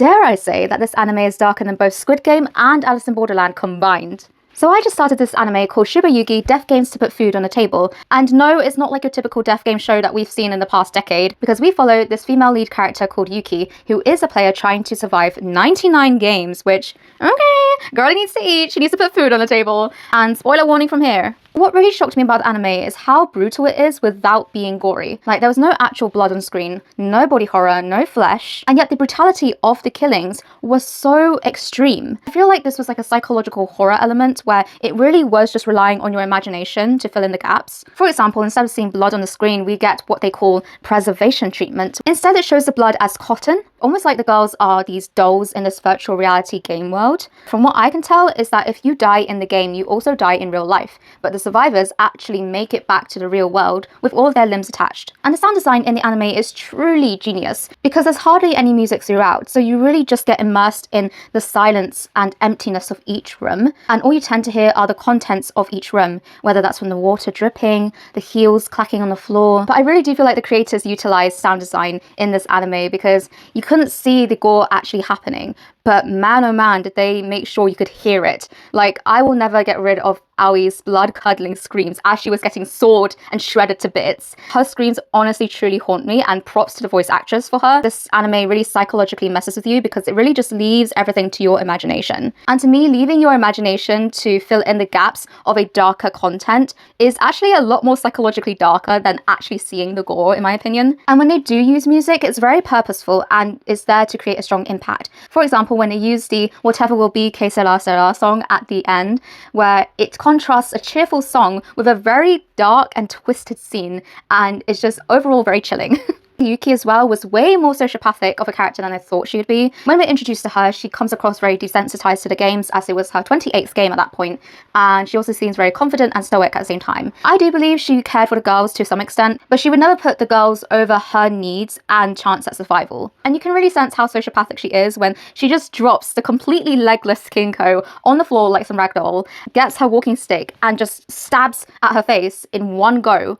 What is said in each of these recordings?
dare I say that this anime is darker than both Squid Game and Alice in Borderland combined. So I just started this anime called Shiboyugi, Death Games to Put Food on the Table. And no, it's not like your typical death game show that we've seen in the past decade, because we follow this female lead character called Yuki, who is a player trying to survive 99 games, which, okay, girl needs to eat, she needs to put food on the table. And spoiler warning from here. What really shocked me about the anime is how brutal it is without being gory. Like, there was no actual blood on screen, no body horror, no flesh, and yet the brutality of the killings was so extreme. I feel like this was like a psychological horror element where it really was just relying on your imagination to fill in the gaps. For example, instead of seeing blood on the screen, we get what they call preservation treatment. Instead, it shows the blood as cotton, almost like the girls are these dolls in this virtual reality game world. From what I can tell is that if you die in the game, you also die in real life, but the survivors actually make it back to the real world with all of their limbs attached. And the sound design in the anime is truly genius because there's hardly any music throughout, so you really just get immersed in the silence and emptiness of each room, and all you tend to hear are the contents of each room, whether that's from the water dripping, the heels clacking on the floor. But I really do feel like the creators utilized sound design in this anime because you couldn't see the gore actually happening, but man oh man did they make sure you could hear it. Like, I will never get rid of Aoi's blood-curdling screams as she was getting sawed and shredded to bits. Her screams honestly truly haunt me, and props to the voice actress for her. This anime really psychologically messes with you because it really just leaves everything to your imagination. And to me, leaving your imagination to fill in the gaps of a darker content is actually a lot more psychologically darker than actually seeing the gore, in my opinion. And when they do use music, it's very purposeful and is there to create a strong impact. For example, when they use the Whatever Will Be Que Sera Sera song at the end, where it contrasts a cheerful song with a very dark and twisted scene, and it's just overall very chilling. Yuki as well was way more sociopathic of a character than I thought she would be. When we're introduced to her, she comes across very desensitized to the games, as it was her 28th game at that point, and she also seems very confident and stoic at the same time. I do believe she cared for the girls to some extent, but she would never put the girls over her needs and chance at survival. And you can really sense how sociopathic she is when she just drops the completely legless Kinko on the floor like some ragdoll, gets her walking stick and just stabs at her face in one go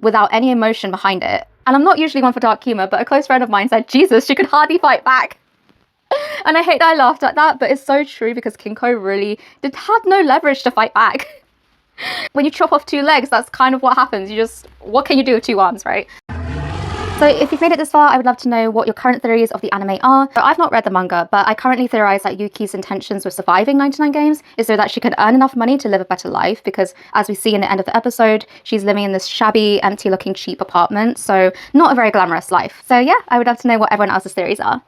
without any emotion behind it. And I'm not usually one for dark humour, but a close friend of mine said, Jesus, she could hardly fight back. And I hate that I laughed at that, but it's so true because Kinko really had no leverage to fight back. When you chop off two legs, that's kind of what happens. What can you do with two arms, right? So if you've made it this far, I would love to know what your current theories of the anime are. So I've not read the manga, but I currently theorize that Yuki's intentions with surviving 99 games is so that she can earn enough money to live a better life, because as we see in the end of the episode, she's living in this shabby, empty looking cheap apartment, so not a very glamorous life. So yeah, I would love to know what everyone else's theories are.